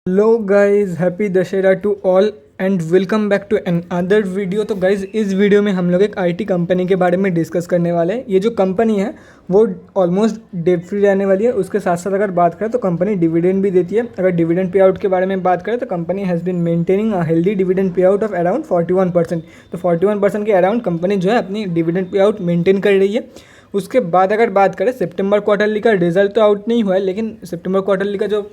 Hello guys, happy Dussehra to all and welcome back to another video. तो guys, इस video में हम लोग एक आईटी कंपनी के बारे में डिस्कस करने वाले हैं। ये जो कंपनी है वो ऑलमोस्ट डेट फ्री रहने वाली है। उसके साथ साथ अगर बात करें तो कंपनी डिविडेंड भी देती है। अगर डिविडेंड पे आउट के बारे में बात करें तो company has been maintaining a healthy dividend payout of around 41%। तो 41% के अराउंड कंपनी जो है अपनी डिविडेंड पे आउट मेंटेन कर रही है। उसके बाद अगर बात करें सितंबर क्वार्टरली का रिजल्ट तो आउट नहीं हुआ है, लेकिन सितंबर क्वार्टरली का जो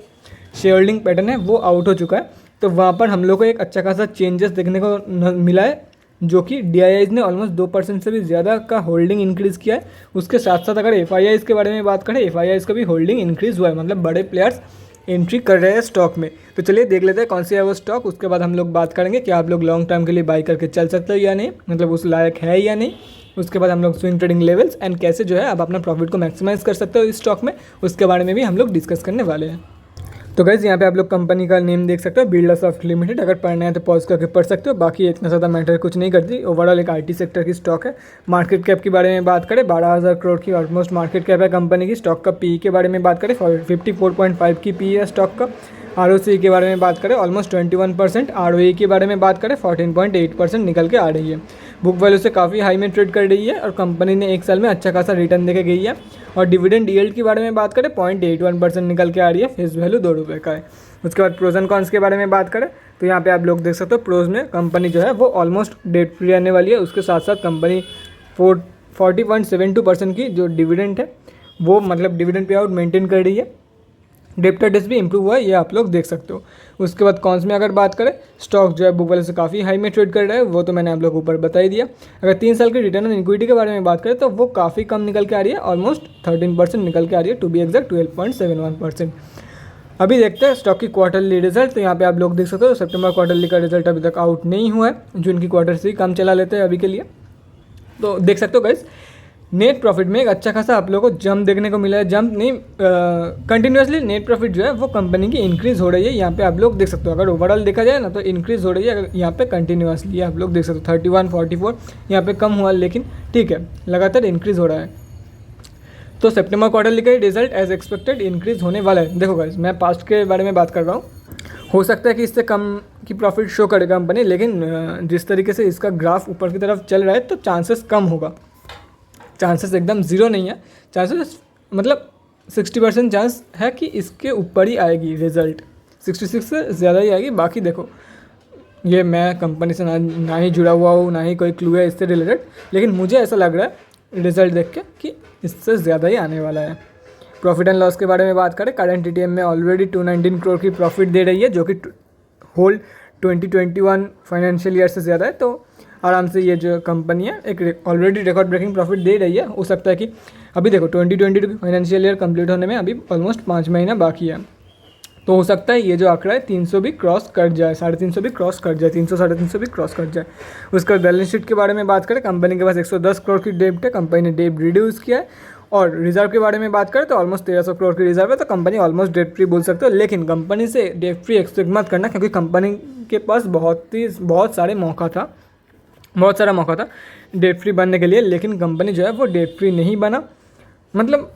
शेयर होल्डिंग पैटर्न है वो आउट हो चुका है। तो वहाँ पर हम लोग को एक अच्छा खासा चेंजेस देखने को मिला है, जो कि DIIs ने ऑलमोस्ट 2% से भी ज़्यादा का होल्डिंग इंक्रीज़ किया है। उसके साथ साथ अगर FIIs के बारे में बात करें, FIIs का भी होल्डिंग इंक्रीज़ हुआ है, मतलब बड़े प्लेयर्स एंट्री कर रहे हैं स्टॉक में। तो चलिए देख लेते हैं कौन सी है वो स्टॉक। उसके बाद हम लोग बात करेंगे कि आप लोग लॉन्ग टर्म के लिए बाई करके चल सकते हो या नहीं, मतलब उस लायक है या नहीं। उसके बाद हम लोग स्विंग ट्रेडिंग लेवल्स एंड कैसे जो है आप अपना प्रॉफिट को मैक्सिमाइज़ कर सकते हो इस स्टॉक में, उसके बारे में भी हम लोग डिस्कस करने वाले हैं। तो गाइज़, यहाँ पे आप लोग कंपनी का नेम देख सकते हो, बिरलासॉफ्ट लिमिटेड। अगर पढ़ना है तो पॉज करके पढ़ सकते हो, बाकी इतना ज़्यादा मैटर कुछ नहीं करती। ओवरऑल एक IT सेक्टर की स्टॉक है। मार्केट कैप के बारे में बात करें, 12,000 करोड़ की ऑलमोस्ट मार्केट कैप है कंपनी की। स्टॉक का PE के बारे में बात करें, 54.5 की PE है स्टॉक का। ROCE के बारे में बात करें ऑलमोस्ट 21%। ROE के बारे में बात करें 14.8% निकल के आ रही है। बुक वैल्यू से काफ़ी हाई में ट्रेड कर रही है और कंपनी ने एक साल में अच्छा खासा रिटर्न देके गई है। और डिविडेंड यील्ड के बारे में बात करें 0.81% निकल के आ रही है। फेस वैल्यू 2 रुपये का है। उसके बाद प्रोज एंड कॉन्स के बारे में बात करें तो यहाँ पे आप लोग देख सकते हो, प्रोज में कंपनी जो है वो ऑलमोस्ट डेट फ्री रहने वाली है। उसके साथ साथ कंपनी 40.72% की जो डिविडेंड है वो, मतलब डिविडेंड पे आउट मेंटेन कर रही है। डेप्टर डेज भी इंप्रूव हुआ है, ये आप लोग देख सकते हो। उसके बाद कॉन्स में अगर बात करें, स्टॉक जो है बुक वैल्यू से काफ़ी हाई में ट्रेड कर रहा है, वो तो मैंने आप लोग ऊपर बता ही दिया। अगर 3 साल की रिटर्न ऑन इक्विटी के बारे में बात करें तो वो काफ़ी कम निकल के आ रही है, ऑलमोस्ट 13% निकल के आ रही है, टू बी एग्जैक्ट 12.71%। अभी देखते हैं स्टॉक की क्वार्टरली रिजल्ट। तो यहाँ पे आप लोग देख सकते हो सितंबर क्वार्टरली का रिजल्ट अभी तक आउट नहीं हुआ है। जून की क्वार्टर से ही काम चला लेते हैं अभी के लिए। तो देख सकते हो गाइस, नेट प्रॉफिट में एक अच्छा खासा आप लोगों को जंप देखने को मिला है। जंप नहीं, कंटिन्यूसली नेट प्रॉफिट जो है वो कंपनी की इंक्रीज़ हो रही है। यहाँ पे आप लोग देख सकते हो, अगर ओवरऑल देखा जाए ना तो इंक्रीज़ हो रही है। अगर यहाँ पे कंटिन्यूसली आप लोग देख सकते हो 31, 44 यहाँ पे कम हुआ, लेकिन ठीक है, लगातार इंक्रीज़ हो रहा है। तो सितंबर क्वार्टरली का रिजल्ट एज एक्सपेक्टेड इंक्रीज़ होने वाला है। देखो गाइस, मैं पास्ट के बारे में बात कर रहा हूँ। हो सकता है कि इससे कम की प्रॉफिट शो करे कंपनी, लेकिन जिस तरीके से इसका ग्राफ ऊपर की तरफ चल रहा है तो चांसेस कम होगा। चांसेस एकदम ज़ीरो नहीं है, चांसेस मतलब 60% चांस है कि इसके ऊपर ही आएगी रिज़ल्ट, 66 से ज़्यादा ही आएगी। बाकी देखो, ये मैं कंपनी से ना ही जुड़ा हुआ हूँ, ना ही कोई क्लू है इससे रिलेटेड, लेकिन मुझे ऐसा लग रहा है रिज़ल्ट देख के कि इससे ज़्यादा ही आने वाला है। प्रॉफिट एंड लॉस के बारे में बात करें, करंट TTM में ऑलरेडी 219 करोड़ की प्रॉफिट दे रही है, जो कि होल 2021 फाइनेंशियल ईयर से ज़्यादा है। तो आराम से ये जो कंपनी है एक ऑलरेडी रिकॉर्ड ब्रेकिंग प्रॉफिट दे रही है। हो सकता है कि अभी देखो 2022 फाइनेंशियल ईयर कंप्लीट होने में अभी ऑलमोस्ट 5 महीना बाकी है, तो हो सकता है ये जो आंकड़ा है 300 भी क्रॉस कर जाए, 350 भी क्रॉस कर जाए, 300 350 भी क्रॉस कर जाए। उसका बैलेंस शीट के बारे में बात करें, कंपनी के पास 110 करोड़ की डेब्ट है, कंपनी ने डेब्ट रिड्यूस किया है। और रिजर्व के बारे में बात करें तो ऑलमोस्ट 1300 करोड़ की रिजर्व है, तो कंपनी ऑलमोस्ट डेट फ्री बोल सकते हो। लेकिन कंपनी से डेट फ्री एक्सपेक्ट मत करना, क्योंकि कंपनी के पास बहुत सारा मौका था डेट फ्री बनने के लिए, लेकिन कंपनी जो है वो डेट फ्री नहीं बना। मतलब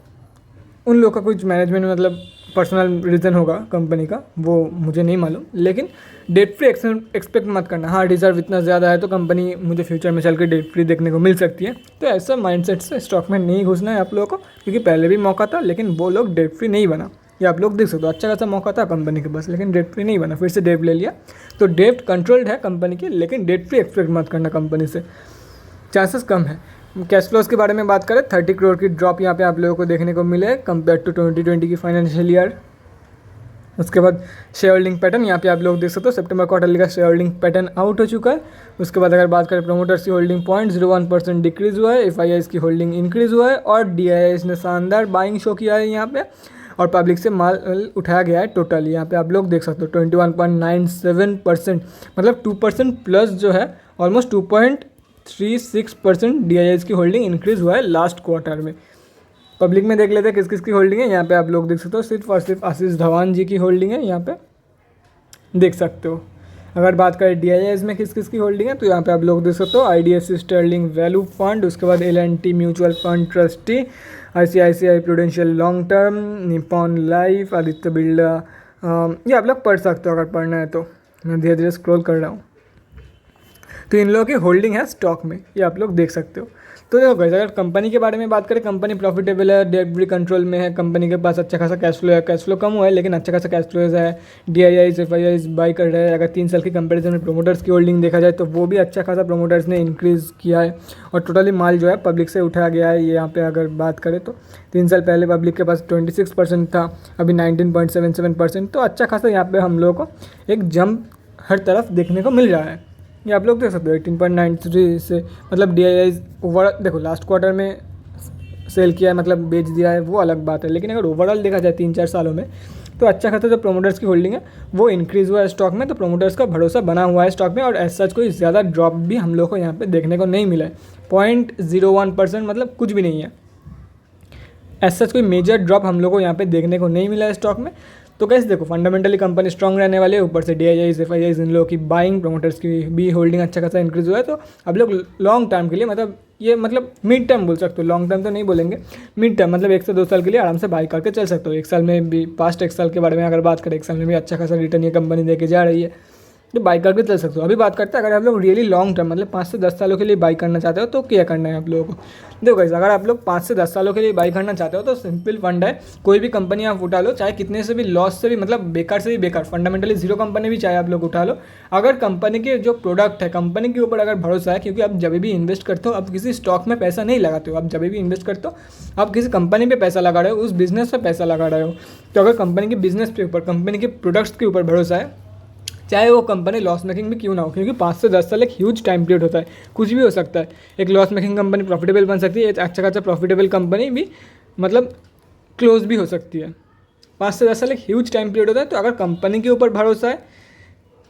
उन लोगों का कुछ मैनेजमेंट में मतलब पर्सनल रीज़न होगा कंपनी का, वो मुझे नहीं मालूम, लेकिन डेट फ्री एक्सपेक्ट मत करना। हाँ, रिजर्व इतना ज़्यादा है तो कंपनी मुझे फ्यूचर में चल के डेट फ्री देखने को मिल सकती है। तो ऐसा माइंडसेट से स्टॉक में नहीं घुसना है आप लोगों को, क्योंकि पहले भी मौका था लेकिन वो लोग डेट फ्री नहीं बना। ये आप लोग देख सकते हो, अच्छा खासा मौका था कंपनी के पास, लेकिन डेट फ्री नहीं बना, फिर से डेट ले लिया। तो डेट कंट्रोल्ड है कंपनी की, लेकिन डेट फ्री एक्सपेक्ट मत करना कंपनी से, चांसेस कम है। कैश फ्लोज के बारे में बात करें, 30 करोड़ की ड्रॉप यहाँ पे आप लोगों को देखने को मिले कंपेयर टू 2020 की फाइनेंशियल ईयर। उसके बाद शेयर होल्डिंग पैटर्न यहाँ पे आप लोग देख सकते हो, सितंबर क्वार्टरली का शेयर होल्डिंग पैटर्न आउट हो चुका है। उसके बाद अगर बात करें प्रोमोटर्स की होल्डिंग 0.01% डिक्रीज़ हुआ है, FIIs की होल्डिंग इंक्रीज़ हुआ है, और DIIs ने शानदार बाइंग शो किया है यहाँ पे, और पब्लिक से माल उठाया गया है टोटल। यहाँ पे आप लोग देख सकते हो 21.97%, मतलब 2% प्लस जो है, ऑलमोस्ट 2.36% DIIs की होल्डिंग इंक्रीज़ हुआ है लास्ट क्वार्टर में। पब्लिक में देख लेते हैं किस किस की होल्डिंग है। यहाँ पे आप लोग देख सकते हो सिर्फ और सिर्फ आशीष धवन जी की होल्डिंग है, यहाँ पे देख सकते हो। अगर बात करें DIIs में किस किस की होल्डिंग है, तो यहाँ पे आप लोग देख सकते हो IDFC स्टर्लिंग वैल्यू फंड, उसके बाद L&T mutual fund trustee, ICICI prudential long term, Nippon life, Aditya Birla ये आप लोग पढ़ सकते हो अगर पढ़ना है तो। मैं धीरे धीरे स्क्रॉल कर रहा हूँ। तो इन लोगों की होल्डिंग है स्टॉक में, ये आप लोग देख सकते हो। तो देखो गाइस, अगर कंपनी के बारे में बात करें, कंपनी प्रॉफिटेबल है, डेट भी कंट्रोल में है, कंपनी के पास अच्छा खासा कैश फ्लो है, कैश फ्लो कम हुआ है लेकिन अच्छा खासा कैश फ्लो है, DIIs FIIs बाई कर रहे हैं। अगर 3 साल की कंपैरिजन में प्रोमोटर्स की होल्डिंग देखा जाए तो वो भी अच्छा खासा प्रोमोटर्स ने इंक्रीज़ किया है, और टोटली माल जो है पब्लिक से उठाया गया है। ये यहाँ पे अगर बात करें तो 3 साल पहले पब्लिक के पास 26% था, अभी 19.77%। तो अच्छा खासा यहाँ पे हम लोगों को एक जंप हर तरफ देखने को मिल रहा है। ये आप लोग देख सकते हो 18.93 से, मतलब DIIs ओवर देखो लास्ट क्वार्टर में सेल किया है, मतलब बेच दिया है, वो अलग बात है। लेकिन अगर ओवरऑल देखा जाए 3-4 सालों में तो अच्छा खासा जो प्रोमोटर्स की होल्डिंग है वो इंक्रीज़ हुआ है स्टॉक में। तो प्रोमोटर्स का भरोसा बना हुआ है स्टॉक में, और एज सच कोई ज़्यादा ड्रॉप भी हम लोग को यहाँ पे देखने को नहीं मिला है। 0.01%, मतलब कुछ भी नहीं है। एज सच कोई मेजर ड्रॉप हम लोग को यहाँ पे देखने को नहीं मिला है स्टॉक में। तो कैसे देखो, फंडामेंटली कंपनी स्ट्रॉन्ग रहने वाली है, ऊपर से DIIs FIIs इन लोगों की बाइंग, प्रोमोटर्स की भी होल्डिंग अच्छा खासा इंक्रीज हुआ है। तो अब लोग लॉन्ग टर्म के लिए, मतलब ये मतलब मिड टर्म बोल सकते हो, लॉन्ग टर्म तो नहीं बोलेंगे, मिड टर्म मतलब 1 से 2 साल के लिए आराम से बाई करके चल सकते हो। 1 साल में भी, पास्ट 1 साल के बारे में अगर बात करें, 1 साल में भी अच्छा खासा रिटर्न ये कंपनी दे के जा रही है, तो बाई करके चल सकते हो। अभी बात करते हैं अगर आप लोग रियली लॉन्ग टर्म मतलब 5 से 10 सालों के लिए बाई करना चाहते हो तो क्या करना है आप लोगों को। देखो गाइस, अगर आप लोग 5 से 10 सालों के लिए बाई करना चाहते हो तो सिंपल फंड है, कोई भी कंपनी आप उठा लो, चाहे कितने से भी लॉस से भी, मतलब बेकार से भी बेकार, फंडामेंटली जीरो कंपनी भी चाहे आप लोग उठा लो, अगर कंपनी के जो प्रोडक्ट है, कंपनी के ऊपर अगर भरोसा है, क्योंकि आप जब भी इन्वेस्ट करते हो आप किसी स्टॉक में पैसा नहीं लगाते हो, आप जब भी इन्वेस्ट करते हो आप किसी कंपनी पे पैसा लगा रहे हो, उस बिजनेस पे पैसा लगा रहे हो। तो अगर कंपनी के बिजनेस के ऊपर, कंपनी के प्रोडक्ट्स के ऊपर भरोसा है, चाहे वो कंपनी लॉस मेकिंग भी क्यों ना हो, क्योंकि 5 से 10 साल एक ह्यूज टाइम पीरियड होता है, कुछ भी हो सकता है। एक लॉस मेकिंग कंपनी प्रॉफिटेबल बन सकती है, एक अच्छा खासा प्रॉफिटेबल कंपनी भी मतलब क्लोज भी हो सकती है। 5 से 10 साल एक ह्यूज टाइम पीरियड होता है। तो अगर कंपनी के ऊपर भरोसा है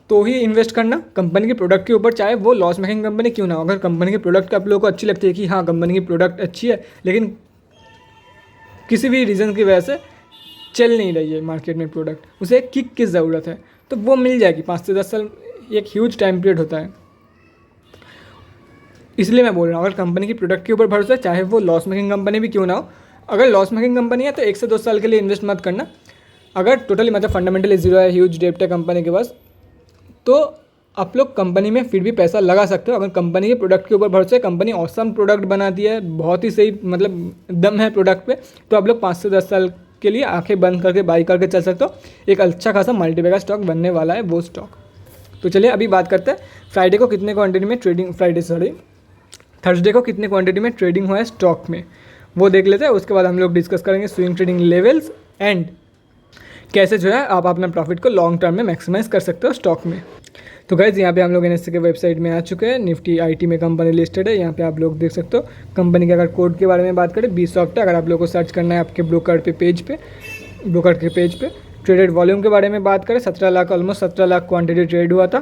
तो ही इन्वेस्ट करना, कंपनी के प्रोडक्ट के ऊपर, चाहे वो लॉस मेकिंग कंपनी क्यों ना हो। अगर कंपनी के प्रोडक्ट आप लोगों को अच्छी लगती है कि हाँ कंपनी की प्रोडक्ट अच्छी है, लेकिन किसी भी रीज़न की वजह से चल नहीं रही है मार्केट में प्रोडक्ट, उसे एक किक की ज़रूरत है, तो वो मिल जाएगी। 5 से 10 साल एक ह्यूज टाइम पीरियड होता है, इसलिए मैं बोल रहा हूँ अगर कंपनी की प्रोडक्ट के ऊपर भरोसा है, चाहे वो लॉस मेकिंग कंपनी भी क्यों ना हो। अगर लॉस मेकिंग कंपनी है तो 1 से 2 साल के लिए इन्वेस्ट मत करना। अगर टोटली मतलब फंडामेंटली जीरो है, ह्यूज डेप्ट है कंपनी के पास, तो आप लोग कंपनी में फिर भी पैसा लगा सकते हो। अगर कंपनी के प्रोडक्ट के ऊपर भरोसा है, कंपनी ऑसम प्रोडक्ट बनाती है, बहुत ही सही मतलब दम है प्रोडक्ट पे, तो आप लोग 5 से 10 साल के लिए आंखें बंद करके बाई करके चल सकते हो। एक अच्छा खासा मल्टीबैगर स्टॉक बनने वाला है वो स्टॉक। तो चलिए अभी बात करते हैं फ्राइडे को कितने क्वांटिटी में ट्रेडिंग, थर्सडे को कितने क्वांटिटी में ट्रेडिंग हुआ है स्टॉक में, वो देख लेते हैं। उसके बाद हम लोग डिस्कस करेंगे स्विंग ट्रेडिंग लेवल्स एंड कैसे जो है आप अपना प्रॉफिट को लॉन्ग टर्म में मैक्सिमाइज कर सकते हो स्टॉक में। तो गाइज यहाँ पे हम लोग NSE के वेबसाइट में आ चुके हैं। निफ्टी IT में कंपनी लिस्टेड है, यहाँ पे आप लोग देख सकते हो। कंपनी के अगर कोड के बारे में बात करें, BSOFT है। अगर आप लोग को सर्च करना है आपके ब्रोकर के पेज पे ट्रेडेड वॉल्यूम के बारे में बात करें, 17 lakh, almost 17 lakh quantity trade हुआ था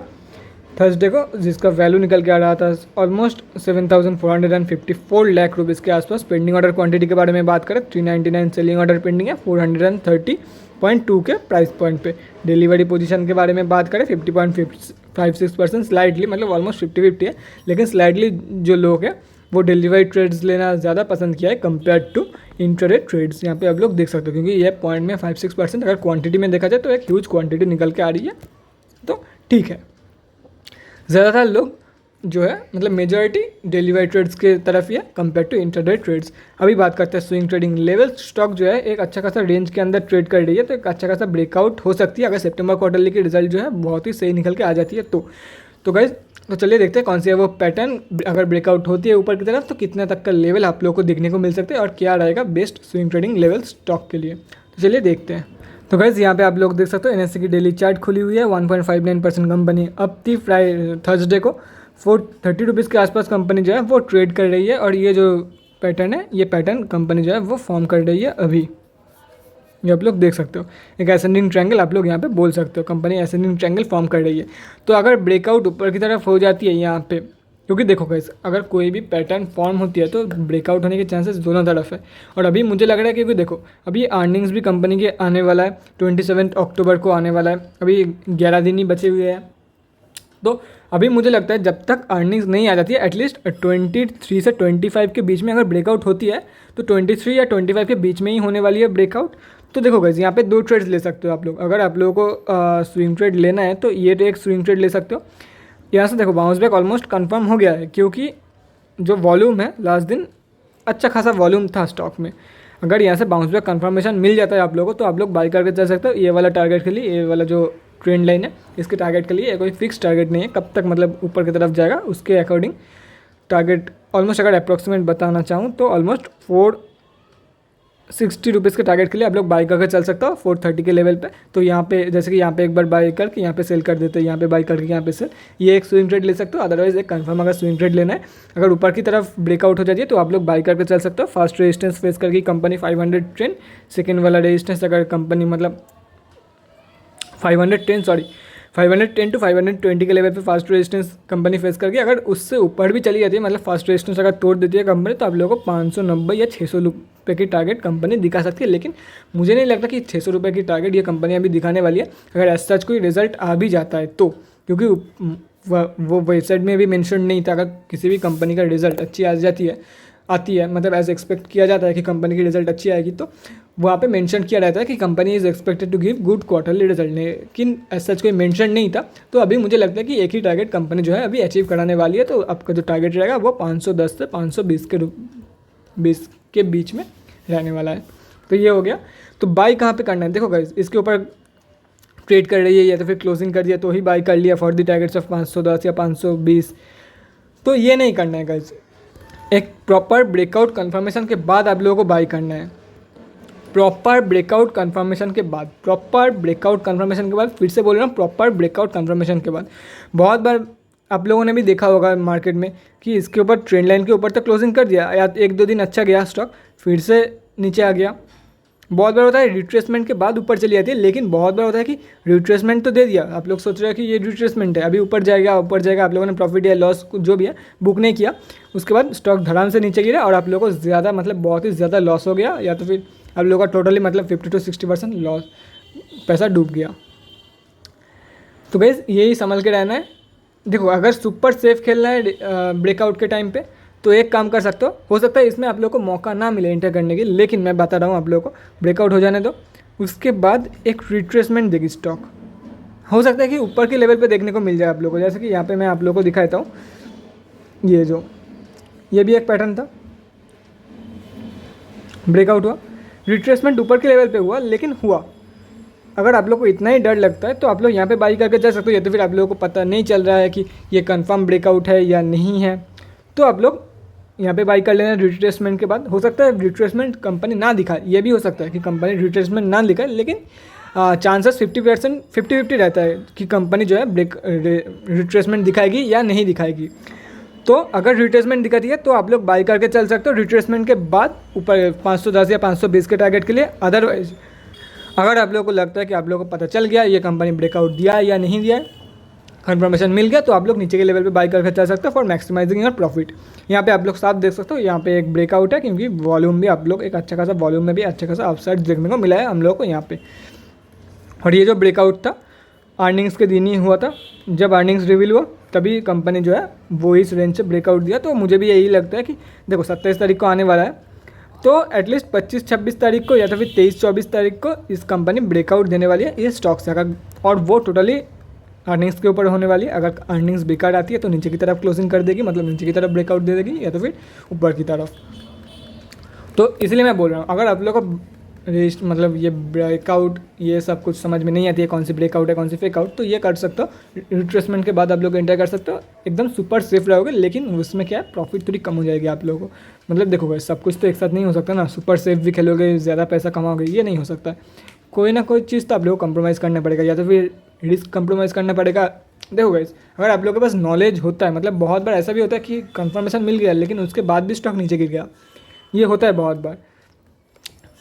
थर्सडे को, जिसका वैल्यू निकल के आ रहा था ऑलमोस्ट 7,454 लाख रुपीज़ के आसपास। पेंडिंग ऑर्डर क्वांटिटी के बारे में बात करें, 399 सेलिंग ऑर्डर पेंडिंग है 430.2 के प्राइस पॉइंट पे। डिलीवरी पोजीशन के बारे में बात करें 50.56%, स्लाइडली मतलब ऑलमोस्ट 50-50 है, लेकिन स्लाइडली जो लोग हैं वो डिलीवरी ट्रेड्स लेना ज़्यादा पसंद किया है कंपेयर टू इंट्राडे ट्रेड्स। यहाँ पे आप लोग देख सकते हो, क्योंकि ये पॉइंट में 5-6%, अगर क्वांटिटी में देखा जाए तो एक ह्यूज क्वांटिटी निकल के आ रही है, तो ठीक है। ज़्यादातर लोग जो है मतलब मेजॉरिटी डिलीवरी ट्रेड्स के तरफ ही है कंपेयर टू इंट्राडे ट्रेड्स। अभी बात करते हैं स्विंग ट्रेडिंग लेवल। स्टॉक जो है एक अच्छा खासा रेंज के अंदर ट्रेड कर रही है, तो एक अच्छा खासा ब्रेकआउट हो सकती है अगर सितंबर क्वार्टरली की रिजल्ट जो है बहुत ही सही निकल के आ जाती है तो गाइज तो चलिए देखते हैं कौन सी है वो पैटर्न। अगर ब्रेकआउट होती है ऊपर की तरफ तो कितने तक का लेवल आप लोग को देखने को मिल सकते हैं और क्या रहेगा best swing trading level stock के लिए। तो चलिए देखते हैं। तो गाइज यहाँ पे आप लोग देख सकते हो NSE की डेली चार्ट खुली हुई है। 1.59% कंपनी अब थी थर्सडे को 430 रुपीज़ के आसपास कंपनी जो है वो ट्रेड कर रही है, और ये जो पैटर्न है ये पैटर्न कंपनी जो है वो फॉर्म कर रही है अभी, ये आप लोग देख सकते हो। एक एसेंडिंग ट्रायंगल आप लोग यहाँ पे बोल सकते हो, कंपनी एसेंडिंग ट्रायंगल फॉर्म कर रही है। तो अगर ब्रेकआउट ऊपर की तरफ हो जाती है यहाँ पे, क्योंकि देखो गाइस अगर कोई भी पैटर्न फॉर्म होती है तो ब्रेकआउट होने के चांसेस दोनों तरफ है, और अभी मुझे लग रहा है क्योंकि देखो अभी अर्निंग्स भी कंपनी के आने वाला है, 27 अक्टूबर को आने वाला है, अभी 11 दिन ही बचे हुए हैं। तो अभी मुझे लगता है जब तक अर्निंग्स नहीं आ जाती है, एटलीस्ट 23 से 25 के बीच में अगर ब्रेकआउट होती है तो 23 या 25 के बीच में ही होने वाली है ब्रेकआउट। तो देखो गाइस यहाँ पे 2 ट्रेड्स ले सकते हो आप लोग। अगर आप लोगों को स्विंग ट्रेड लेना है तो ये एक स्विंग ट्रेड ले सकते हो। यहाँ से देखो बाउंस बैक ऑलमोस्ट कंफर्म हो गया है, क्योंकि जो वॉल्यूम है लास्ट दिन अच्छा खासा वॉल्यूम था स्टॉक में। अगर यहाँ से बाउंस बैक कंफर्मेशन मिल जाता है आप लोगों को तो आप लोग बाई करके चल सकते हो। ये वाला टारगेट के लिए, ये वाला जो ट्रेंड लाइन है इसके टारगेट के लिए कोई फिक्स टारगेट नहीं है, कब तक मतलब ऊपर की तरफ जाएगा उसके अकॉर्डिंग टारगेट ऑलमोस्ट अगर अप्रॉक्सीमेट बताना चाहूँ तो ऑलमोस्ट 460 रुपीज़ के टारगेट के लिए आप लोग बाई करके चल सकते हो 430 के लेवल पे। तो यहाँ पे जैसे कि यहाँ पे एक बार बाई करके यहाँ पे सेल कर देते हैं, यहाँ पे बाई करके यहाँ पे सेल, ये एक स्विंग ट्रेड ले सकते हो। अदरवाइज एक कंफर्म अगर स्विंग ट्रेड लेना है, अगर ऊपर की तरफ ब्रेकआउट हो जाती है तो आप लोग बाई करके चल सकते हो। फर्स्ट रेजिस्टेंस फेस करके कंपनी 500 ट्रेंड, सेकेंड वाला रेजिस्टेंस अगर कंपनी मतलब 510 टू 520 के लेवल पे फर्स्ट रेजिस्टेंस कंपनी फेस करके अगर उससे ऊपर भी चली जाती है, मतलब फर्स्ट रेजिस्टेंस अगर तोड़ देती है कंपनी, तो आप लोगों को 590 या 600 रुपये की टारगेट कंपनी दिखा सकती है। लेकिन मुझे नहीं लगता कि 600 रुपये की टारगेट ये कंपनी अभी दिखाने वाली है, अगर एज सच कोई रिजल्ट आ भी जाता है तो, क्योंकि वो वेबसाइट में भी मेंशन नहीं था। अगर किसी भी कंपनी का रिजल्ट अच्छी आती है मतलब एज एक्सपेक्ट किया जाता है कि कंपनी की रिजल्ट अच्छी आएगी, तो वहाँ पे मेंशन किया रहता है कि company is expected to give good quarterly result, लेकिन एज सच कोई मेंशन नहीं था। तो अभी मुझे लगता है कि एक ही टारगेट कंपनी जो है अभी अचीव कराने वाली है। तो आपका जो टारगेट रहेगा वो 510 से 520 के बीच में रहने वाला है। तो ये हो गया। तो बाई कहाँ पे करना है, देखो गाइस इसके ऊपर ट्रेड कर रही है या तो फिर क्लोजिंग कर दिया तो ही बाई कर लिया फॉर द टारगेट्स ऑफ 510 या 520, तो ये नहीं करना है गाइस। एक प्रॉपर ब्रेकआउट कंफर्मेशन के बाद आप लोगों को बाई करना है। प्रॉपर ब्रेकआउट कंफर्मेशन के बाद फिर से बोल रहा हूँ, प्रॉपर ब्रेकआउट कंफर्मेशन के बाद। बहुत बार आप लोगों ने भी देखा होगा मार्केट में कि इसके ऊपर ट्रेंड लाइन के ऊपर तक क्लोजिंग कर दिया या 1-2 दिन अच्छा गया स्टॉक, फिर से नीचे आ गया। बहुत बार होता है रिट्रेसमेंट के बाद ऊपर चली जाती है, लेकिन बहुत बार होता है कि रिट्रेसमेंट तो दे दिया, आप लोग सोच रहे हैं कि ये रिट्रेसमेंट है अभी ऊपर जाएगा, आप लोगों ने प्रॉफिट या लॉस जो भी है बुक नहीं किया, उसके बाद स्टॉक धड़ाम से नीचे गिरा और आप लोगों को ज़्यादा मतलब बहुत ही ज़्यादा लॉस हो गया, या तो फिर आप लोगों का टोटली मतलब 50 to 60% लॉस, पैसा डूब गया। तो गाइस यही संभल के रहना है। देखो अगर सुपर सेफ खेलना है ब्रेकआउट के टाइम पे तो एक काम कर सकते हो सकता है इसमें आप लोगों को मौका ना मिले एंटर करने की, लेकिन मैं बता रहा हूँ आप लोगों को ब्रेकआउट हो जाने दो, उसके बाद एक रिट्रेसमेंट देगी स्टॉक, हो सकता है कि ऊपर के लेवल पे देखने को मिल जाए आप लोगों को। जैसे कि यहाँ पे मैं आप लोगों को दिखाता हूँ, ये भी एक पैटर्न था, ब्रेकआउट हुआ, रिट्रेसमेंट ऊपर के लेवल पे हुआ लेकिन हुआ। अगर आप लोग को इतना ही डर लगता है तो आप लोग यहाँ पे बाई करके जा सकते हो, या तो फिर आप लोगों को पता नहीं चल रहा है कि ये कंफर्म ब्रेकआउट है या नहीं है तो आप लोग यहाँ पे बाई कर लेना रिट्रेसमेंट के बाद। हो सकता है रिट्रेसमेंट कंपनी ना दिखाए, ये भी हो सकता है कि कंपनी रिट्रेसमेंट ना दिखाए, लेकिन चांसेस 50-50 रहता है कि कंपनी जो है रिट्रेसमेंट दिखाएगी या नहीं दिखाएगी। तो अगर रिट्रेसमेंट दिखाती है तो आप लोग बाई करके चल सकते हो रिट्रेसमेंट के बाद ऊपर 510 या 520 के टारगेट के लिए। अदरवाइज अगर आप लोगों को लगता है कि आप लोगों को पता चल गया ये कंपनी ब्रेकआउट दिया है या नहीं दिया है, कंफर्मेशन मिल गया, तो आप लोग नीचे के लेवल पे बाई करके चल सकते हो फॉर मैक्सिमाइजिंग योर प्रॉफिट। यहाँ पे आप लोग साफ देख सकते हो, यहाँ पे एक ब्रेकआउट है क्योंकि वॉल्यूम भी आप लोग एक अच्छा खासा वॉल्यूम में भी अच्छा खासा अपसाइड देखने को मिला है हम लोगों को यहाँ पे। और ये जो ब्रेकआउट था अर्निंग्स के दिन ही हुआ था, जब अर्निंग्स रिवील हुआ तभी कंपनी जो है वो इस रेंज से ब्रेकआउट दिया। तो मुझे भी यही लगता है कि देखो 27 तारीख को आने वाला है, तो एटलीस्ट 25-26 तारीख को या तो फिर 23-24 तारीख को इस कंपनी ब्रेकआउट देने वाली है इस स्टॉक से, अगर और वो टोटली अर्निंग्स के ऊपर होने वाली है। अगर अर्निंग्स बेकार आती है तो नीचे की तरफ क्लोजिंग कर देगी, मतलब नीचे की तरफ ब्रेकआउट दे देगी, या तो फिर ऊपर की तरफ। तो इसलिए मैं बोल रहा हूँ अगर आप लोगों को मतलब ये ब्रेकआउट ये सब कुछ समझ में नहीं आती है, कौन सी ब्रेकआउट है कौन सी फेक आउट, तो ये कर सकते हो रिट्रेसमेंट के बाद आप लोग एंटर कर सकते हो, एकदम सुपर सेफ रहोगे। लेकिन उसमें क्या है प्रॉफिट थोड़ी कम हो जाएगी आप लोगों को, मतलब देखोगे सब कुछ तो एक साथ नहीं हो सकता ना, सुपर सेफ भी खेलोगे ज़्यादा पैसा कमाओगे ये नहीं हो सकता, कोई ना कोई चीज़ तो आप लोगों को कंप्रोमाइज़ करना पड़ेगा, या तो फिर रिस्क कंप्रोमाइज़ करना पड़ेगा। देखो गाइस अगर आप लोगों के पास नॉलेज होता है, मतलब बहुत बार ऐसा भी होता है कि कंफर्मेशन मिल गया लेकिन उसके बाद भी स्टॉक नीचे गिर गया, ये होता है बहुत बार।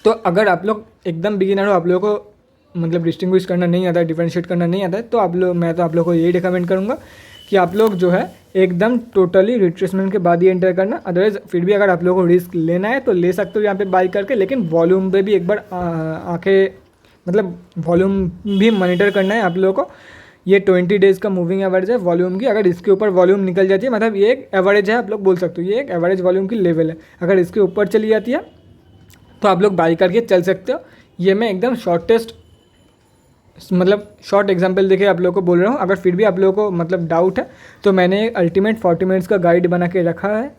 तो अगर आप लोग एकदम बिगिनर हो, आप लोगों को मतलब डिस्टिंग्विश करना नहीं आता है, डिफरेंशिएट करना नहीं आता है, तो मैं तो आप लोगों को यही रिकमेंड करूँगा कि आप लोग जो है एकदम टोटली रिट्रेसमेंट के बाद ही एंटर करना। अदरवाइज फिर भी अगर आप लोगों को रिस्क लेना है तो ले सकते हो यहाँ पे बाई करके, लेकिन वॉल्यूम पे भी एक बार आंखें मतलब वॉल्यूम भी मॉनिटर करना है आप लोगों को। ये 20 डेज़ का मूविंग एवरेज है वॉल्यूम की, अगर इसके ऊपर वॉल्यूम निकल जाती है मतलब ये एक एवरेज है, आप लोग बोल सकते हो ये एक एवरेज वॉल्यूम की लेवल है, अगर इसके ऊपर चली जाती है तो आप लोग बाई करके चल सकते हो। ये मैं एकदम शॉर्टेस्ट मतलब शॉर्ट एग्जांपल देके आप लोगों को बोल रहा हूँ। अगर फिर भी आप लोगों को मतलब डाउट है तो मैंने अल्टीमेट 40 मिनट्स का गाइड बना के रखा है।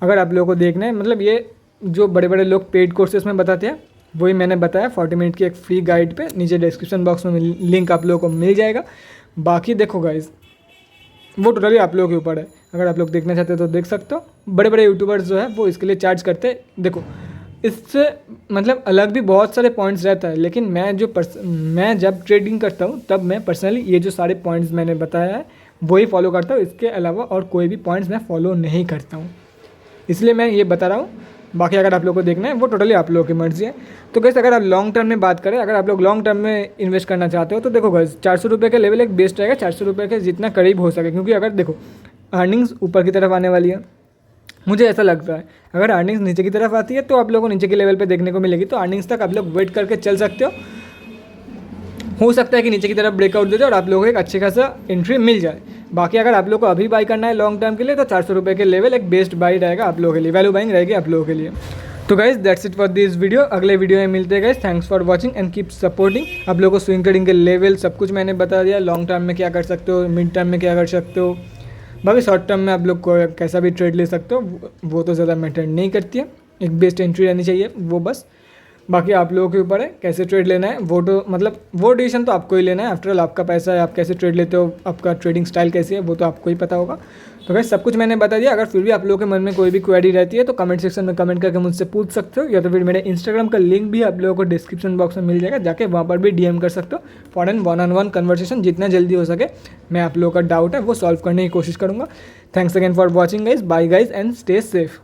अगर आप लोगों को देखना है, मतलब ये जो बड़े बड़े लोग पेड कोर्सेज में बताते हैं वही मैंने बताया 40 मिनट की एक फ्री गाइड पे। नीचे डिस्क्रिप्शन बॉक्स में लिंक आप लोगों को मिल जाएगा। बाकी देखो गाइज, वो टोटली आप लोगों के ऊपर है। अगर आप लोग देखना चाहते हो तो देख सकते हो। बड़े बड़े यूट्यूबर्स जो है वो इसके लिए चार्ज करते हैं। देखो इससे मतलब अलग भी बहुत सारे पॉइंट्स रहता है, लेकिन मैं जब ट्रेडिंग करता हूँ तब मैं पर्सनली ये जो सारे पॉइंट्स मैंने बताया है वही फॉलो करता हूँ। इसके अलावा और कोई भी पॉइंट्स मैं फॉलो नहीं करता हूँ, इसलिए मैं ये बता रहा हूँ। बाकी अगर आप लोगों को देखना है वो टोटली आप लोगों की मर्जी है। तो गैस अगर आप लॉन्ग टर्म में बात करें, अगर आप लोग लॉन्ग टर्म में इन्वेस्ट करना चाहते हो तो देखो गैस 400 रुपये का लेवल एक बेस्ट रहेगा, 400 रुपये के जितना करीब हो सके। क्योंकि अगर देखो अर्निंग्स ऊपर की तरफ आने वाली है, मुझे ऐसा लगता है अगर अर्निंग्स नीचे की तरफ आती है तो आप लोगों को नीचे के लेवल पे देखने को मिलेगी। तो अर्निंग्स तक आप लोग वेट करके चल सकते हो सकता है कि नीचे की तरफ ब्रेकआउट दे दे और आप लोगों को एक अच्छे खासा एंट्री मिल जाए। बाकी अगर आप लोग को अभी बाई करना है लॉन्ग टर्म के लिए तो 400 रुपये के लेवल एक बेस्ट बाई रहेगा आप लोगों के लिए, वैल्यू बाइंग रहेगी आप लोगों के लिए। तो guys that's it for this video. अगले वीडियो में मिलते हैं guys. Thanks for watching and keep supporting. आप लोगों को स्विंग ट्रेडिंग के लेवल सब कुछ मैंने बता दिया। लॉन्ग टर्म में क्या कर सकते हो, मिड टर्म में क्या कर सकते हो, बाकी शॉर्ट टर्म में आप लोग को कैसा भी ट्रेड ले सकते हो, वो तो ज़्यादा मैटर नहीं करती है। एक बेस्ट एंट्री रहनी चाहिए वो बस। बाकी आप लोगों के ऊपर है कैसे ट्रेड लेना है, वो तो मतलब वो डिसीजन तो आपको ही लेना है। आफ्टर ऑल आपका पैसा है, आप कैसे ट्रेड लेते हो, आपका ट्रेडिंग स्टाइल कैसी है वो तो आपको ही पता होगा। तो गाइस सब कुछ मैंने बता दिया। अगर फिर भी आप लोगों के मन में कोई भी क्वेरी रहती है तो कमेंट सेक्शन में कमेंट करके मुझसे पूछ सकते हो, या तो फिर मेरे इंस्टाग्राम का लिंक भी आप लोगों को डिस्क्रिप्शन बॉक्स में मिल जाएगा, जाके वहाँ पर भी DM कर सकते हो फॉर एन वन-on-one कन्वर्सेशन। जितना जल्दी हो सके मैं आप लोगों का डाउट है वो सॉल्व करने की कोशिश करूँगा। Thanks again for watching guys, bye guys and stay safe.